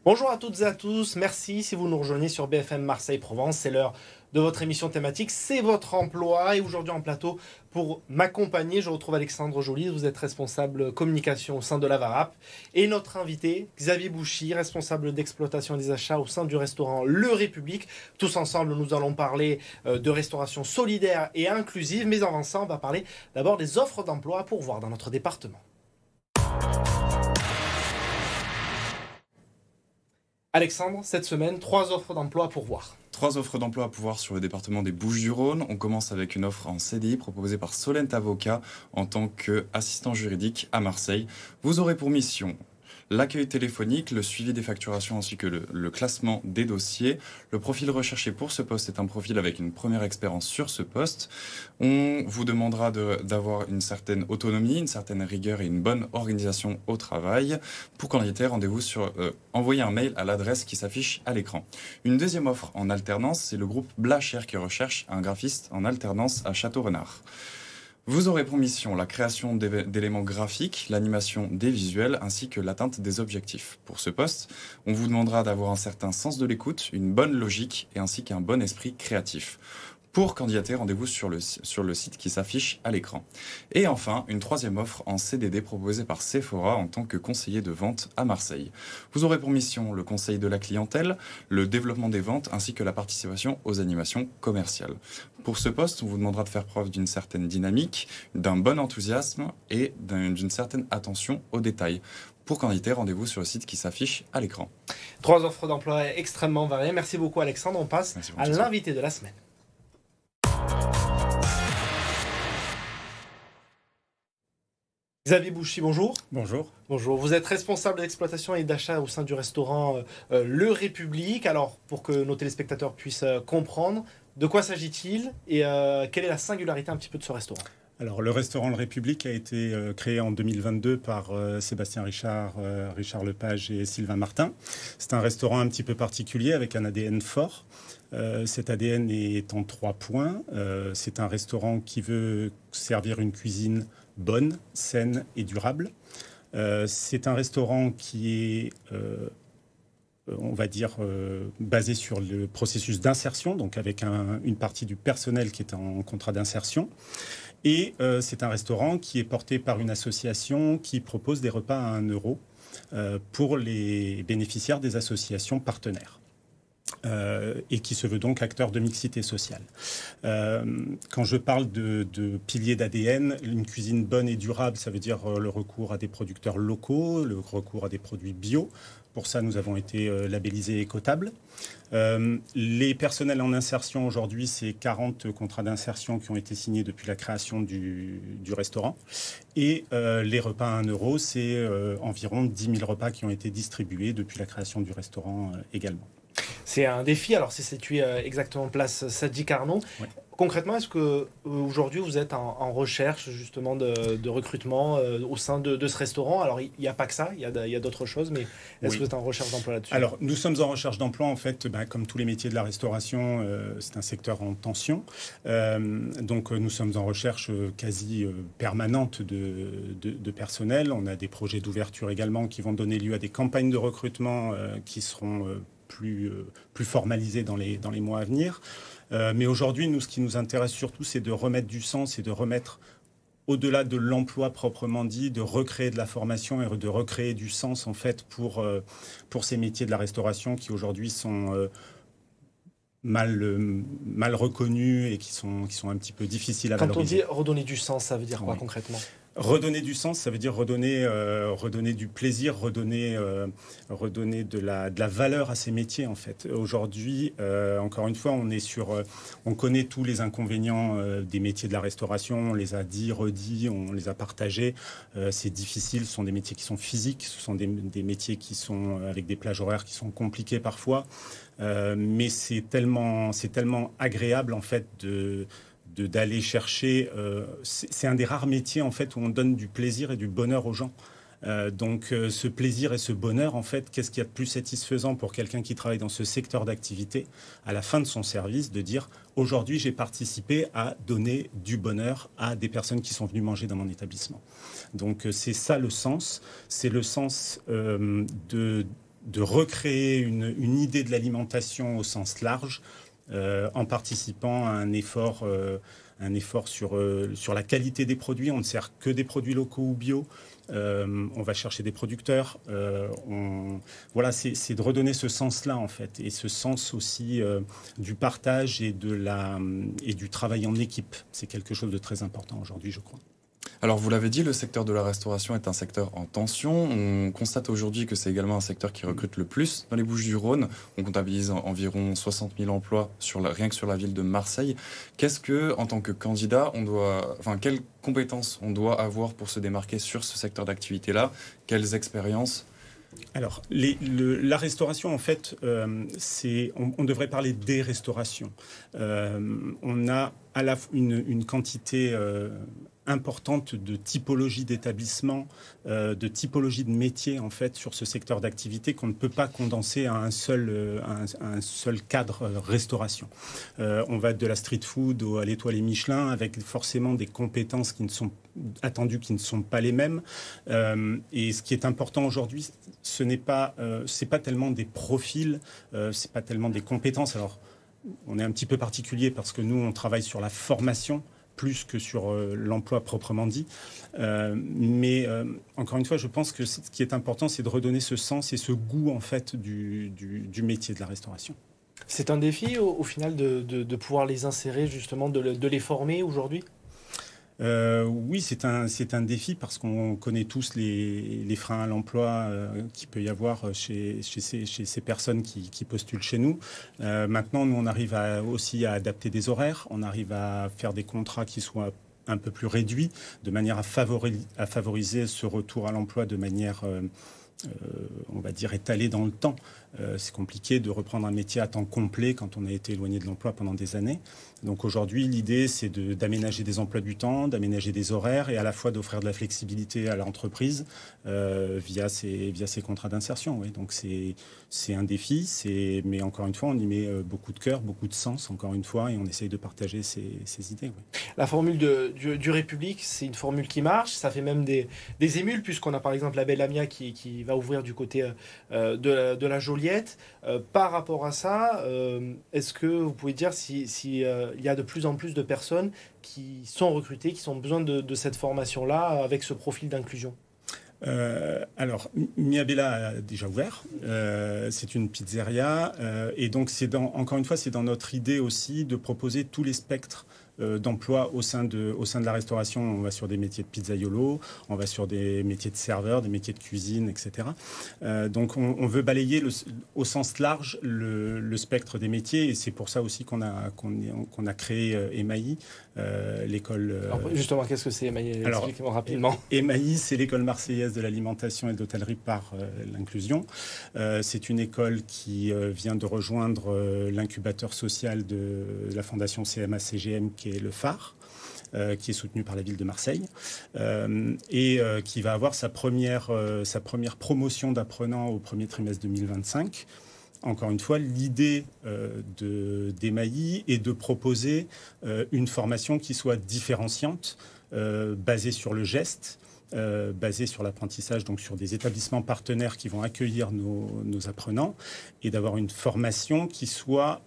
Bonjour à toutes et à tous, merci si vous nous rejoignez sur BFM Marseille-Provence, c'est l'heure de votre émission thématique, c'est votre emploi et aujourd'hui en plateau pour m'accompagner, je retrouve Alexandre Joly, vous êtes responsable communication au sein de la VARAP et notre invité Xavier Bouchy, responsable d'exploitation des achats au sein du restaurant Le République. Tous ensemble nous allons parler de restauration solidaire et inclusive, mais avant ça on va parler d'abord des offres d'emploi à pourvoir dans notre département. Alexandre, cette semaine, 3 offres d'emploi à pourvoir. 3 offres d'emploi à pouvoir sur le département des Bouches-du-Rhône. On commence avec une offre en CDI proposée par Solent Avocat en tant qu'assistant juridique à Marseille. Vous aurez pour mission l'accueil téléphonique, le suivi des facturations ainsi que le classement des dossiers. Le profil recherché pour ce poste est un profil avec une première expérience sur ce poste. On vous demandera d'avoir une certaine autonomie, une certaine rigueur et une bonne organisation au travail. Pour candidater, rendez-vous envoyez un mail à l'adresse qui s'affiche à l'écran. Une deuxième offre en alternance, c'est le groupe Blacher qui recherche un graphiste en alternance à Château-Renard. Vous aurez pour mission la création d'éléments graphiques, l'animation des visuels ainsi que l'atteinte des objectifs. Pour ce poste, on vous demandera d'avoir un certain sens de l'écoute, une bonne logique et ainsi qu'un bon esprit créatif. Pour candidater, rendez-vous sur le site qui s'affiche à l'écran. Et enfin, une troisième offre en CDD proposée par Sephora en tant que conseiller de vente à Marseille. Vous aurez pour mission le conseil de la clientèle, le développement des ventes ainsi que la participation aux animations commerciales. Pour ce poste, on vous demandera de faire preuve d'une certaine dynamique, d'un bon enthousiasme et d'une certaine attention aux détails. Pour candidater, rendez-vous sur le site qui s'affiche à l'écran. 3 offres d'emploi extrêmement variées. Merci beaucoup Alexandre. On passe à l'invité de la semaine. Xavier Bouchy, bonjour. Bonjour. Bonjour. Vous êtes responsable d'exploitation et d'achat au sein du restaurant Le République. Alors, pour que nos téléspectateurs puissent comprendre, de quoi s'agit-il et quelle est la singularité un petit peu de ce restaurant ? Alors, le restaurant Le République a été créé en 2022 par Sébastien Richard, Richard Lepage et Sylvain Martin. C'est un restaurant un petit peu particulier avec un ADN fort. Cet ADN est en 3 points. C'est un restaurant qui veut servir une cuisine bonne, saine et durable. C'est un restaurant qui est, on va dire, basé sur le processus d'insertion, donc avec une partie du personnel qui est en contrat d'insertion. Et c'est un restaurant qui est porté par une association qui propose des repas à 1 euro pour les bénéficiaires des associations partenaires. Et qui se veut donc acteur de mixité sociale. Quand je parle de piliers d'ADN, une cuisine bonne et durable, ça veut dire le recours à des producteurs locaux, le recours à des produits bio. Pour ça, nous avons été labellisés écotables. Les personnels en insertion, aujourd'hui, c'est 40 contrats d'insertion qui ont été signés depuis la création du restaurant. Et les repas à 1 euro, c'est environ 10 000 repas qui ont été distribués depuis la création du restaurant également. C'est un défi, alors c'est situé exactement place Sadji Carnot. Oui. Concrètement, est-ce que aujourd'hui vous êtes en recherche justement de recrutement au sein de ce restaurant ? Alors il n'y a pas que ça, il y a d'autres choses, mais est-ce que vous êtes en recherche d'emploi là-dessus ? Alors nous sommes en recherche d'emploi en fait, comme tous les métiers de la restauration, c'est un secteur en tension. Donc nous sommes en recherche quasi permanente de personnel. On a des projets d'ouverture également qui vont donner lieu à des campagnes de recrutement qui seront plus formalisées dans les mois à venir. Mais aujourd'hui, nous, ce qui nous intéresse surtout, c'est de remettre du sens et de remettre, au-delà de l'emploi proprement dit, de recréer de la formation et de recréer du sens, en fait, pour ces métiers de la restauration qui, aujourd'hui, sont mal reconnus et qui sont un petit peu difficiles à valoriser. Quand on dit redonner du sens, ça veut dire quoi concrètement ? Redonner du sens, ça veut dire redonner du plaisir, redonner de la valeur à ces métiers en fait. Aujourd'hui, encore une fois, on connaît tous les inconvénients des métiers de la restauration, on les a dit, redits, on les a partagés. C'est difficile, ce sont des métiers qui sont physiques, ce sont des métiers qui sont avec des plages horaires qui sont compliquées parfois, mais c'est tellement agréable en fait d'aller chercher, c'est un des rares métiers en fait où on donne du plaisir et du bonheur aux gens. Donc ce plaisir et ce bonheur, en fait, qu'est-ce qu'il y a de plus satisfaisant pour quelqu'un qui travaille dans ce secteur d'activité, à la fin de son service, de dire « Aujourd'hui, j'ai participé à donner du bonheur à des personnes qui sont venues manger dans mon établissement ». Donc c'est ça le sens, c'est le sens de recréer une idée de l'alimentation au sens large, en participant à un effort sur la qualité des produits. On ne sert que des produits locaux ou bio. On va chercher des producteurs. Voilà, c'est de redonner ce sens-là, en fait, et ce sens aussi du partage et du travail en équipe. C'est quelque chose de très important aujourd'hui, je crois. Alors, vous l'avez dit, le secteur de la restauration est un secteur en tension. On constate aujourd'hui que c'est également un secteur qui recrute le plus dans les Bouches-du-Rhône. On comptabilise environ 60 000 emplois rien que sur la ville de Marseille. Qu'est-ce que, en tant que candidat, quelles compétences on doit avoir pour se démarquer sur ce secteur d'activité-là? Quelles expériences? Alors, la restauration, en fait, on devrait parler des restaurations. On a une quantité importante de typologie d'établissements, de typologie de métiers, en fait, sur ce secteur d'activité qu'on ne peut pas condenser à un seul cadre restauration. On va de la street food à l'étoilé Michelin, avec forcément des compétences qui ne sont attendues, qui ne sont pas les mêmes. Et ce qui est important aujourd'hui, c'est pas tellement des profils, c'est pas tellement des compétences. Alors, on est un petit peu particulier parce que nous, on travaille sur la formation plus que sur l'emploi proprement dit. Mais encore une fois, je pense que ce qui est important, c'est de redonner ce sens et ce goût, en fait, du métier de la restauration. C'est un défi, au final, de pouvoir les insérer, justement, de les former aujourd'hui ? Oui, c'est un défi parce qu'on connaît tous les freins à l'emploi qu'il peut y avoir chez ces personnes qui postulent chez nous. Maintenant, nous, on arrive aussi à adapter des horaires, on arrive à faire des contrats qui soient un peu plus réduits, de manière à favoriser ce retour à l'emploi de manière, on va dire, étalée dans le temps. C'est compliqué de reprendre un métier à temps complet quand on a été éloigné de l'emploi pendant des années. Donc aujourd'hui, l'idée, c'est d'aménager des emplois du temps, d'aménager des horaires et à la fois d'offrir de la flexibilité à l'entreprise via ces contrats d'insertion. Oui. Donc c'est un défi, mais encore une fois, on y met beaucoup de cœur, beaucoup de sens, encore une fois, et on essaye de partager ces idées. Oui. La formule du République, c'est une formule qui marche, ça fait même des émules, puisqu'on a par exemple la Belle Amia qui va ouvrir du côté de la Joliette. Par rapport à ça, est-ce que vous pouvez dire si il y a de plus en plus de personnes qui sont recrutées, qui ont besoin de cette formation-là avec ce profil d'inclusion? Alors, Miabella a déjà ouvert. C'est une pizzeria. Et donc, encore une fois, c'est dans notre idée aussi de proposer tous les spectres d'emploi au sein de la restauration. On va sur des métiers de pizzaiolo, on va sur des métiers de serveur, des métiers de cuisine, etc. Donc on veut balayer au sens large le spectre des métiers, et c'est pour ça aussi qu'on a créé EMAI, l'école... Alors justement, qu'est-ce que c'est EMAI? Expliquez-moi rapidement. EMAI, c'est l'école marseillaise de l'alimentation et de l'hôtellerie par l'inclusion. C'est une école qui vient de rejoindre l'incubateur social de la fondation CMA-CGM, qui est le phare, qui est soutenu par la ville de Marseille, et qui va avoir sa première promotion d'apprenants au premier trimestre 2025. Encore une fois, l'idée d'EMAI est de proposer une formation qui soit différenciante, basée sur le geste, basée sur l'apprentissage, donc sur des établissements partenaires qui vont accueillir nos apprenants, et d'avoir une formation qui soit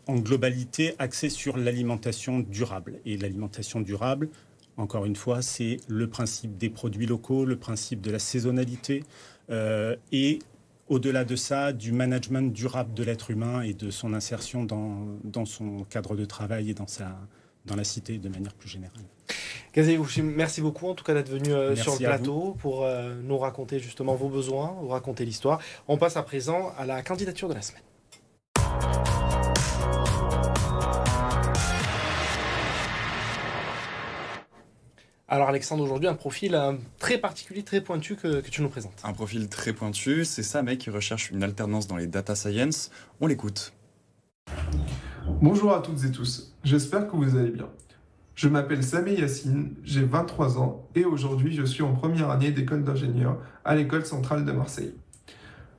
en globalité axée sur l'alimentation durable. Et l'alimentation durable, encore une fois, c'est le principe des produits locaux, le principe de la saisonnalité, et au-delà de ça, du management durable de l'être humain et de son insertion dans son cadre de travail et dans la cité de manière plus générale. Kazé, merci beaucoup en tout cas d'être venu sur le plateau pour nous raconter justement vos besoins, vous raconter l'histoire. On passe à présent à la candidature de la semaine. Alors Alexandre, aujourd'hui un profil très particulier, très pointu que tu nous présentes. Un profil très pointu, c'est Sameh qui recherche une alternance dans les data science. On l'écoute. Bonjour à toutes et tous, j'espère que vous allez bien. Je m'appelle Sameh Yassine, j'ai 23 ans et aujourd'hui je suis en première année d'école d'ingénieur à l'école centrale de Marseille.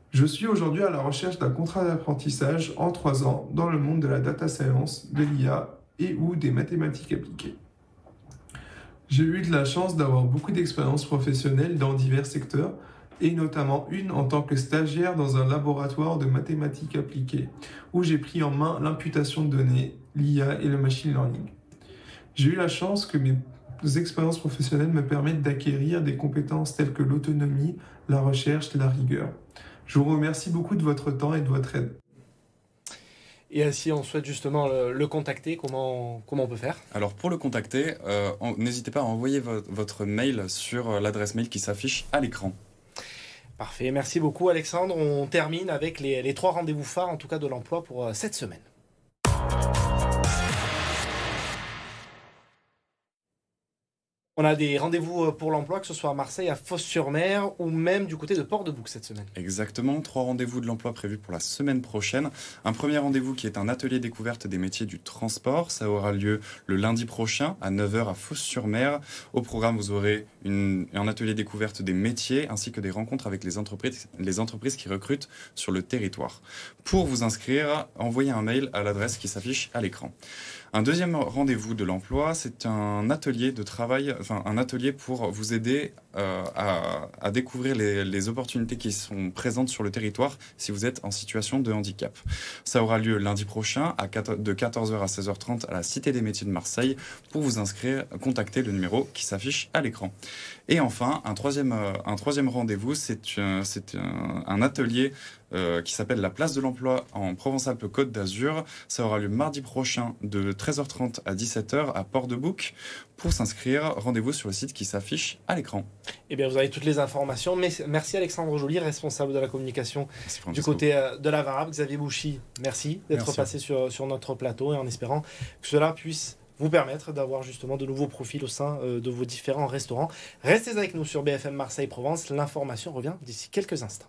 Je suis aujourd'hui à la recherche d'un contrat d'apprentissage en 3 ans dans le monde de la data science, de l'IA et ou des mathématiques appliquées. J'ai eu de la chance d'avoir beaucoup d'expériences professionnelles dans divers secteurs, et notamment une en tant que stagiaire dans un laboratoire de mathématiques appliquées, où j'ai pris en main l'imputation de données, l'IA et le machine learning. J'ai eu la chance que mes expériences professionnelles me permettent d'acquérir des compétences telles que l'autonomie, la recherche et la rigueur. Je vous remercie beaucoup de votre temps et de votre aide. Et si on souhaite justement le contacter, comment on peut faire? Alors pour le contacter, n'hésitez pas à envoyer votre mail sur l'adresse mail qui s'affiche à l'écran. Parfait, merci beaucoup Alexandre. On termine avec les 3 rendez-vous phares, en tout cas de l'emploi pour cette semaine. On a des rendez-vous pour l'emploi, que ce soit à Marseille, à Fos-sur-Mer ou même du côté de Port-de-Bouc cette semaine. Exactement, 3 rendez-vous de l'emploi prévus pour la semaine prochaine. Un premier rendez-vous qui est un atelier découverte des métiers du transport. Ça aura lieu le lundi prochain à 9h à Fos-sur-Mer. Au programme, vous aurez un atelier découverte des métiers ainsi que des rencontres avec les entreprises qui recrutent sur le territoire. Pour vous inscrire, envoyez un mail à l'adresse qui s'affiche à l'écran. Un deuxième rendez-vous de l'emploi, c'est un atelier de travail, un atelier pour vous aider à découvrir les opportunités qui sont présentes sur le territoire si vous êtes en situation de handicap. Ça aura lieu lundi prochain de 14h à 16h30 à la Cité des métiers de Marseille. Pour vous inscrire, contactez le numéro qui s'affiche à l'écran. Et enfin, un troisième rendez-vous, c'est un atelier qui s'appelle la place de l'emploi en Provence-Alpes-Côte d'Azur. Ça aura lieu mardi prochain de 13h30 à 17h à Port-de-Bouc. Pour s'inscrire, rendez-vous sur le site qui s'affiche à l'écran. Eh bien, vous avez toutes les informations. Merci Alexandre Joly, responsable de la communication du côté de la VARAP. Xavier Bouchy, merci d'être passé sur notre plateau et en espérant que cela puisse vous permettre d'avoir justement de nouveaux profils au sein de vos différents restaurants. Restez avec nous sur BFM Marseille Provence. L'information revient d'ici quelques instants.